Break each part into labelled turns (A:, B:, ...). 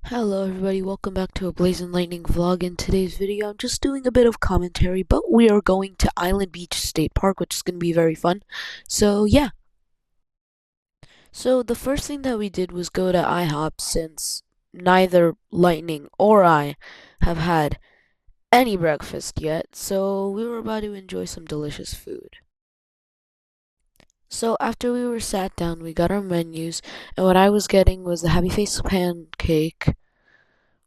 A: Hello everybody, welcome back to a Blazing Lightning vlog. In today's video, I'm just doing a bit of commentary, but we are going to Island Beach State Park, which is going to be very fun. So yeah. So the first thing that we did was go to IHOP since neither Lightning or I have had any breakfast yet. So we were about to enjoy some delicious food. So after we were sat down, we got our menus, and what I was getting was the Happy Face pancake,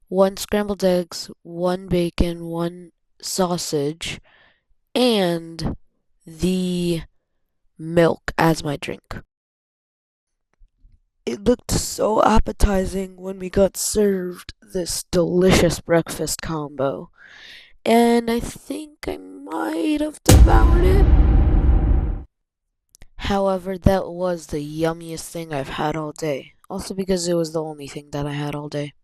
A: one scrambled eggs, one bacon, one sausage, and the milk as my drink. It looked so appetizing when we got served this delicious breakfast combo, and I think I might have devoured it. However, that was the yummiest thing I've had all day, also because it was the only thing that I had all day.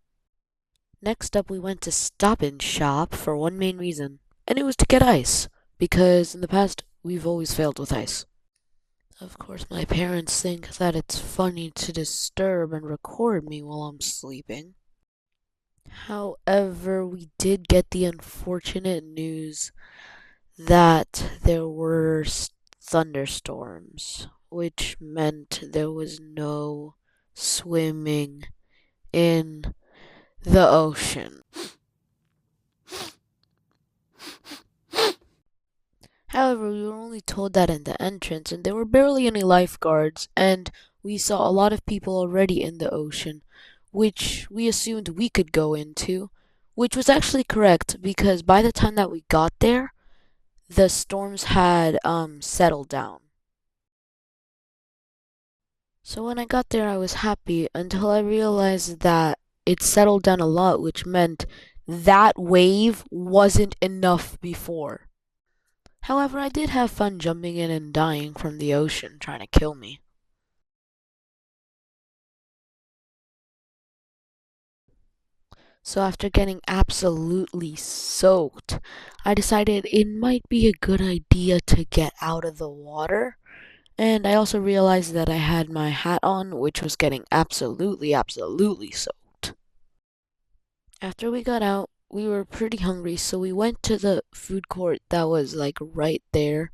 A: Next up, we went to Stop and Shop for one main reason, and it was to get ice, because in the past, we've always failed with ice. Of course, my parents think that it's funny to disturb and record me while I'm sleeping. However, we did get the unfortunate news that there were thunderstorms, which meant there was no swimming in the ocean. However, we were only told that in the entrance, and there were barely any lifeguards, and we saw a lot of people already in the ocean, which we assumed we could go into, which was actually correct because by the time that we got there, the storms had settled down. So when I got there, I was happy until I realized that it settled down a lot, which meant that wave wasn't enough before. However, I did have fun jumping in and dying from the ocean trying to kill me. So after getting absolutely soaked, I decided it might be a good idea to get out of the water. And I also realized that I had my hat on, which was getting absolutely soaked. After we got out, we were pretty hungry, so we went to the food court that was like right there.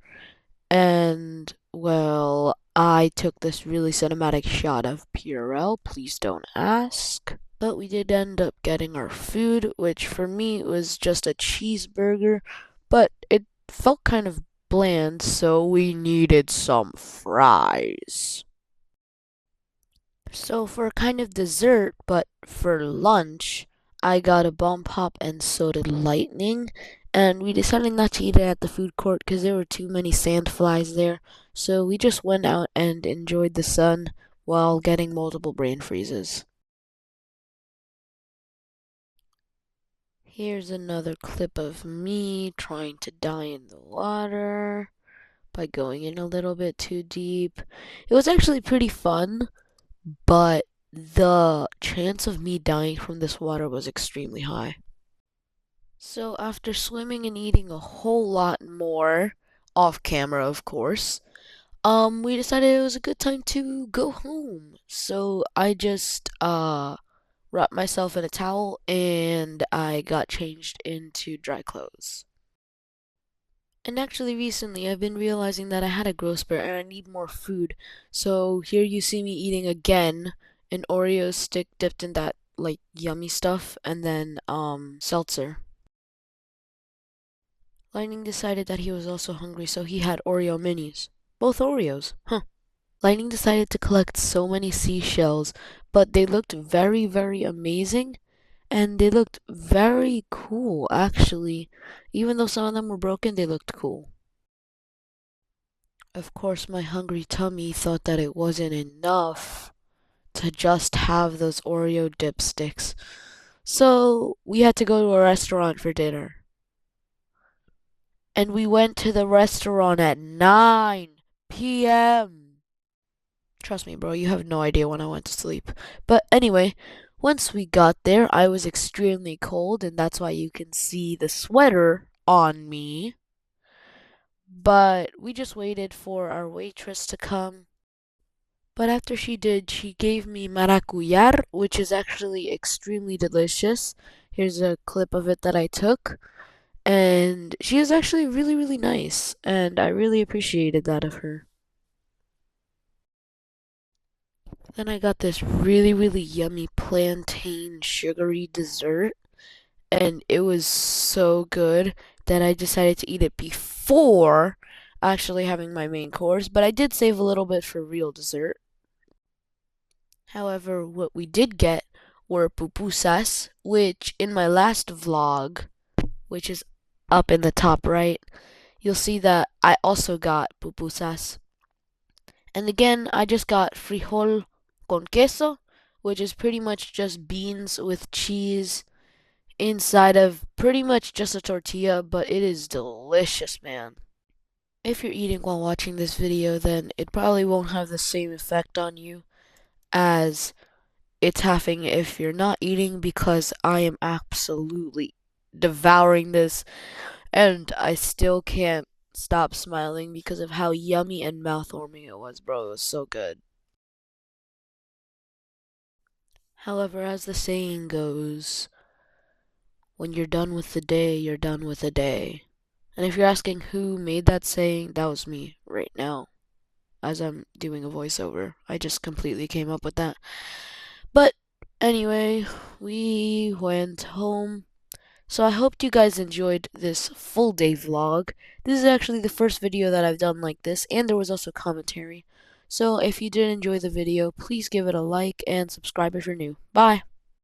A: And, well, I took this really cinematic shot of Purell, please don't ask. But we did end up getting our food, which for me was just a cheeseburger, but it felt kind of bland, so we needed some fries. So for kind of dessert, but for lunch, I got a bomb pop and so did Lightning. And we decided not to eat it at the food court because there were too many sandflies there. So we just went out and enjoyed the sun while getting multiple brain freezes. Here's another clip of me trying to die in the water by going in a little bit too deep. It was actually pretty fun, but the chance of me dying from this water was extremely high. So after swimming and eating a whole lot more, off camera of course, we decided it was a good time to go home. So I just wrapped myself in a towel and I got changed into dry clothes. And actually recently I've been realizing that I had a growth spurt and I need more food. So here you see me eating again an Oreo stick dipped in that like yummy stuff and then seltzer. Lightning decided that he was also hungry, so he had Oreo minis. Both Oreos. Huh. Lightning decided to collect so many seashells, but they looked very amazing and they looked very cool actually. Even though some of them were broken, they looked cool. Of course, my hungry tummy thought that it wasn't enough to just have those Oreo dipsticks. So we had to go to a restaurant for dinner. And we went to the restaurant at 9 p.m. Trust me, bro, you have no idea when I went to sleep. But anyway, once we got there, I was extremely cold, and that's why you can see the sweater on me. But we just waited for our waitress to come. But after she did, she gave me maracuyar, which is actually extremely delicious. Here's a clip of it that I took. And she was actually really, really nice. And I really appreciated that of her. Then I got this really, really yummy plantain sugary dessert. And it was so good that I decided to eat it before actually having my main course. But I did save a little bit for real dessert. However, what we did get were pupusas, which in my last vlog, which is up in the top right, you'll see that I also got pupusas. And again, I just got frijol con queso, which is pretty much just beans with cheese inside of pretty much just a tortilla, but it is delicious, man. If you're eating while watching this video, then it probably won't have the same effect on you as it's having if you're not eating, because I am absolutely devouring this and I still can't stop smiling because of how yummy and mouthwarming it was, bro. It was so good. However, as the saying goes, when you're done with the day, you're done with the day. And if you're asking who made that saying, that was me right now as I'm doing a voiceover. I just completely came up with that. But anyway, we went home. So I hope you guys enjoyed this full day vlog. This is actually the first video that I've done like this, and there was also commentary. So if you did enjoy the video, please give it a like and subscribe if you're new. Bye!